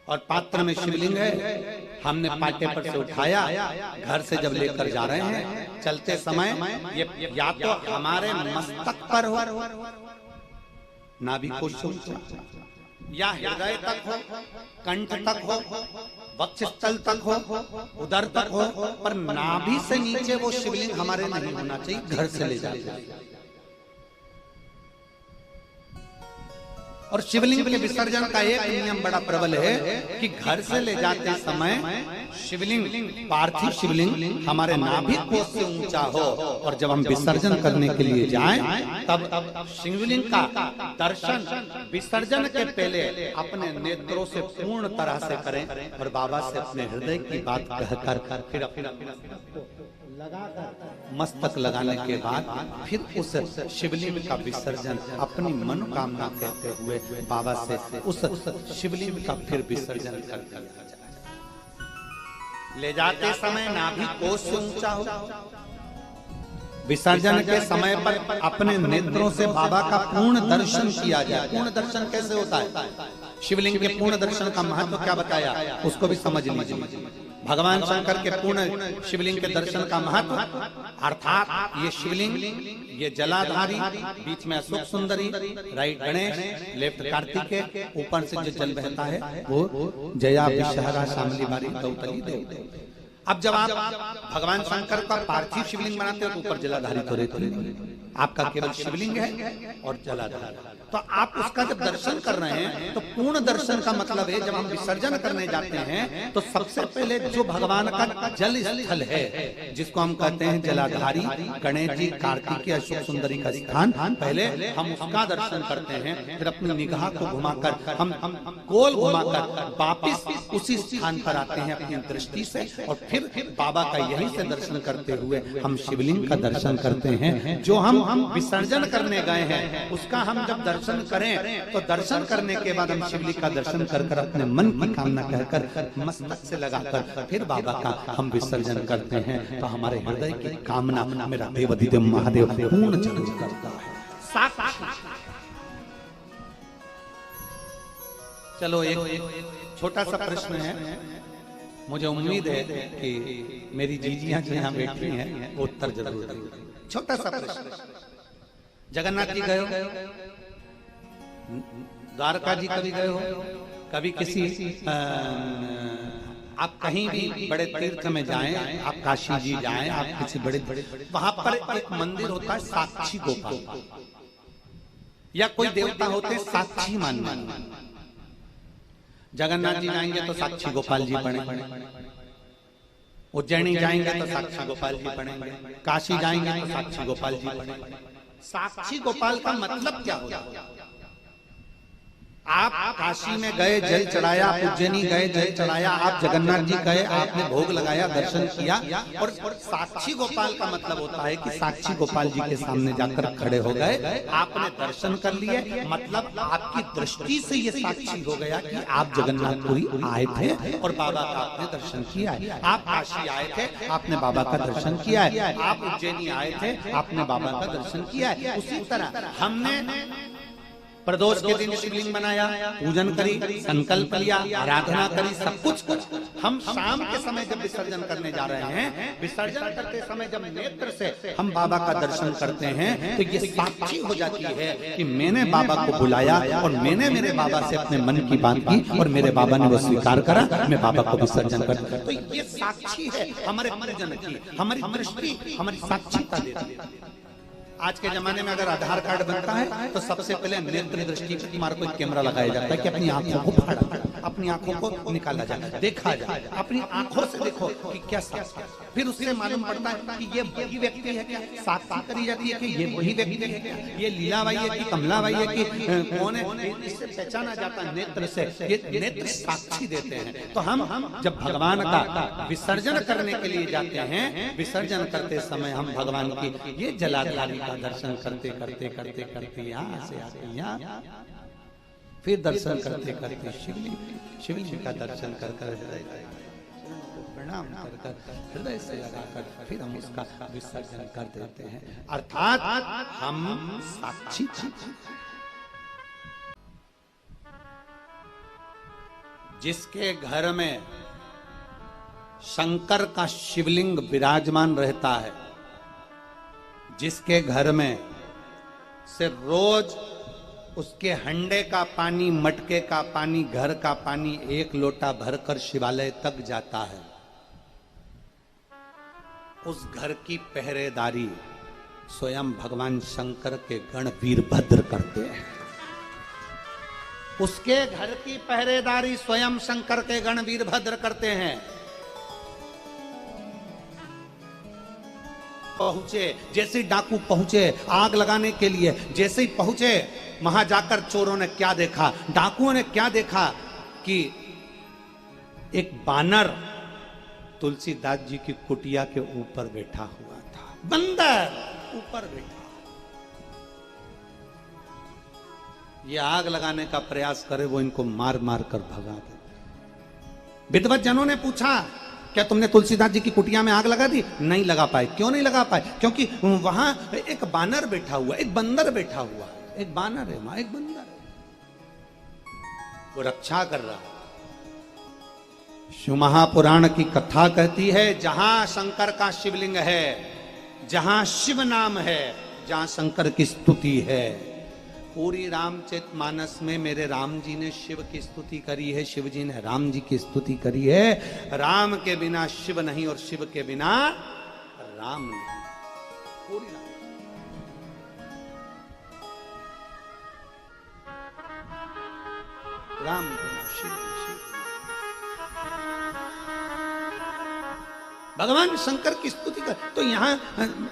और पात्र में शिवलिंग है। हमने पाटे पर से उठाया, घर से जब लेकर जा रहे हैं, चलते समय ये या तो हमारे मस्तक पर हो, नाभि कोश से या हृदय तक हो, कंठ तक हो, वक्षस्थल तक हो, उदर तक हो, पर नाभि से नीचे वो शिवलिंग हमारे नहीं होना चाहिए। घर से ले जाते और शिवलिंग के विसर्जन का एक नियम बड़ा प्रबल है कि घर से ले जाते समय शिवलिंग, पार्थिव शिवलिंग हमारे नाभि कोश से ऊंचा हो, और जब हम विसर्जन करने के लिए जाएं तब शिवलिंग का दर्शन विसर्जन के पहले अपने नेत्रों से पूर्ण तरह से करें और बाबा से अपने हृदय की बात कहकर फिर अपना मस्तक लगाने के बाद फिर उस शिवलिंग का विसर्जन अपनी मनोकामना कहते हुए बाबा से उस शिवलिंग का फिर विसर्जन कर ले जाते समय नाभि कोश से ऊंचा हो। विसर्जन के समय पर अपने नेत्रों से बाबा का पूर्ण दर्शन किया जाए। पूर्ण दर्शन कैसे होता है? शिवलिंग के पूर्ण दर्शन का महत्व क्या बताया उसको भी समझ लीजिए। भगवान शंकर के पूर्ण शिवलिंग के दर्शन का महत्व, अर्थात ये शिवलिंग, ये जलाधारी, बीच में अशोक सुंदरी, राइट गणेश, लेफ्ट कार्तिकेय, ऊपर से जो जल बहता है वो जया विषहरा शामली बारी गौतली देव। अब जब आप भगवान शंकर का पार्थिव शिवलिंग बनाते हो तो ऊपर जलाधारी तो रहते, आपका केवल शिवलिंग है और जलाधारी, तो आप उसका जब दर्शन कर रहे हैं तो पूर्ण दर्शन का मतलब है जब हम विसर्जन करने जाते हैं तो सबसे पहले जो भगवान का जल स्थल है, जिसको हम कहते हैं जलाधारी, गणेश जी, कार्तिकेय, अशोक सुंदरी का स्थान, पहले हम उसका दर्शन करते हैं। फिर अपनी निगाह को घुमाकर हम गोल घुमाकर वापिस उसी स्थान पर आते हैं अपनी दृष्टि से, और फिर बाबा का यहीं से दर्शन करते हुए हम शिवलिंग का दर्शन करते हैं। जो हम विसर्जन करने गए हैं उसका हम जब दर्शन करें तो दर्शन करने के बाद हम शिवलिंग का दर्शन कर अपने मन की कामना कहकर मस्तक से लगाकर फिर बाबा का हम विसर्जन करते हैं। तो हमारे हृदय की कामना मेरा देवाधिदेव महादेव पूर्ण जन्म करता है। चलो एक छोटा सा प्रश्न है, मुझे उम्मीद है कि मेरी जीजियां जो यहाँ बैठी हैं वो उत्तर जरूर देंगी। छोटा सा प्रश्न, जगन्नाथ जी गए हो, द्वारका जी कभी गए हो, कभी किसी आप कहीं भी बड़े तीर्थ में जाएं, आप काशी जी जाएं, आप किसी बड़े वहां पर एक मंदिर होता है साक्षी गोपाल, या कोई देवता होते हैं साक्षी मानना। जगन्नाथ जी जाएंगे तो साक्षी गोपाल जी बने, उज्जैनी जाएंगे तो साक्षी गोपाल जी बनेंगे, काशी जाएंगे तो साक्षी गोपाल जी बनेंगे। साक्षी गोपाल का मतलब क्या होता है? आप काशी में गए, जल चढ़ाया, उज्जैनी गए, जल चढ़ाया, आप जगन्नाथ जी गए, आपने भोग लगाया, दर्शन किया, और साक्षी गोपाल का मतलब होता है कि साक्षी गोपाल जी के सामने जाकर खड़े हो गए, आपने दर्शन कर लिए, मतलब आपकी दृष्टि से ये साक्षी हो गया कि आप जगन्नाथपुरी आए थे और बाबा का आपने दर्शन किया है। आप काशी आए थे, आपने बाबा का दर्शन किया है। आप उज्जैनी आए थे, आपने बाबा का दर्शन किया है। उसी तरह हमने प्रदोष के दिन शिवलिंग बनाया, पूजन करी, संकल्प लिया, आराधना करी, सब कुछ हम शाम के समय जब विसर्जन करने जा रहे हैं, विसर्जन करते समय जब नेत्र से हम बाबा का दर्शन करते हैं तो ये साक्षी हो जाती है कि मैंने बाबा को बुलाया और मैंने मेरे बाबा से अपने मन की बात की और मेरे बाबा ने वो स्वीकार करा, मैं बाबा को विसर्जन करता। तो ये साक्षी है हमारे पूजन की, हमारी दृष्टि, हमारी साक्षीता देती है। आज के जमाने में अगर आधार कार्ड बनता है तो सबसे पहले नेत्र दृष्टि पर तुम्हारा कोई कैमरा लगाया जाता है कि अपनी आंखों को फाड़ा, अपनी आंखों को निकाला जाए, देखा जाए, अपनी आंखों से देखो कि क्या साक्षी, फिर उससे मालूम पड़ता है कि ये वही व्यक्ति है क्या, साक्षी करी जाती है कि ये वही व्यक्ति है क्या, ये लीलाबाई है कि कमलाबाई है कि कौन है, इससे पहचाना जाता है नेत्र से। ये नेत्र साक्षी देते हैं। तो हम जब भगवान का विसर्जन करने के लिए जाते हैं, विसर्जन करते समय हम भगवान की ये जलाधारी दर्शन करते करते करते करते यहाँ से आते यहाँ, फिर दर्शन करते करते शिवलिंग का दर्शन कर कर प्रणाम कर कर हृदय से लगाकर फिर हम उसका विसर्जन कर देते हैं। अर्थात हम साक्षी। जिसके घर में शंकर का शिवलिंग विराजमान रहता है, जिसके घर में से रोज उसके हंडे का पानी, मटके का पानी, घर का पानी एक लोटा भरकर शिवालय तक जाता है, उस घर की पहरेदारी स्वयं भगवान शंकर के गण वीरभद्र करते हैं। उसके घर की पहरेदारी स्वयं शंकर के गण वीरभद्र करते हैं। पहुंचे, जैसे डाकू पहुंचे आग लगाने के लिए, जैसे ही पहुंचे वहां जाकर चोरों ने क्या देखा, डाकुओं ने क्या देखा कि एक बानर तुलसीदास जी की कुटिया के ऊपर बैठा हुआ था। बंदर ऊपर बैठा, ये आग लगाने का प्रयास करे, वो इनको मार मार कर भगा दे। विद्वत जनों ने पूछा, क्या तुमने तुलसीदास जी की कुटिया में आग लगा दी? नहीं लगा पाए। क्यों नहीं लगा पाए? क्योंकि वहां एक बानर बैठा हुआ, एक बंदर बैठा हुआ, एक बानर है वहां, एक बंदर है, वो रक्षा कर रहा है। शिव महापुराण की कथा कहती है, जहां शंकर का शिवलिंग है, जहां शिव नाम है, जहां शंकर की स्तुति है। पूरी रामचरितमानस में मेरे राम जी ने शिव की स्तुति करी है, शिव जी ने राम जी की स्तुति करी है। राम के बिना शिव नहीं और शिव के बिना राम नहीं। पूरी राम बिना शिव, भगवान शंकर की स्तुति कर। तो यहाँ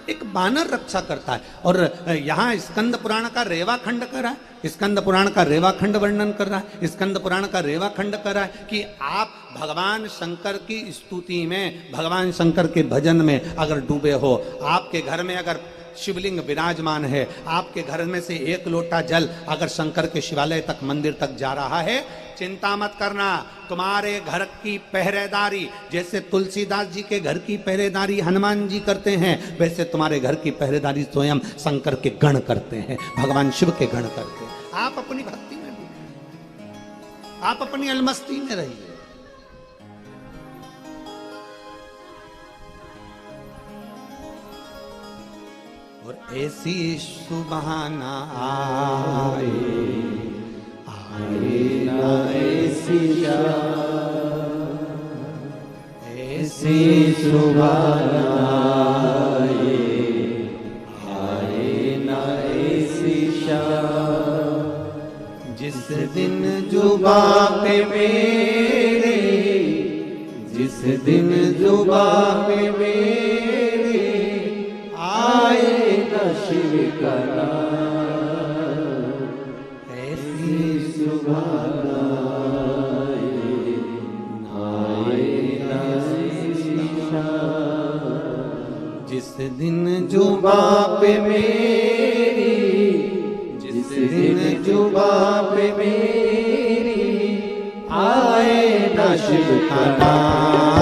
एक बानर रक्षा करता है। और यहाँ स्कंद पुराण का रेवा खंड कर रहा है, स्कंद पुराण का रेवा खंड वर्णन कर रहा है, स्कंद पुराण का रेवा खंड कर रहा है कि आप भगवान शंकर की स्तुति में, भगवान शंकर के भजन में अगर डूबे हो, आपके घर में अगर शिवलिंग विराजमान है, आपके घर में से एक लोटा जल अगर शंकर के शिवालय तक, मंदिर तक जा रहा है, चिंता मत करना, तुम्हारे घर की पहरेदारी जैसे तुलसीदास जी के घर की पहरेदारी हनुमान जी करते हैं, वैसे तुम्हारे घर की पहरेदारी स्वयं शंकर के गण करते हैं, भगवान शिव के गण करते हैं। आप अपनी भक्ति में डूबे, आप अपनी अलमस्ती में रहिए। और ऐसी सुबहाना आए, आए ना ऐसी ऐसी सुबहाना आए, आए ना ऐसी जिस दिन जुबां पे मेरे, जिस दिन जुबां पे मेरे आए न शिव का नाम, ऐसी सुबहाना आए न ऐसी जिस दिन जुबां पे मेरी, जिस दिन जुबां पे मेरी आए न शिव का नाम।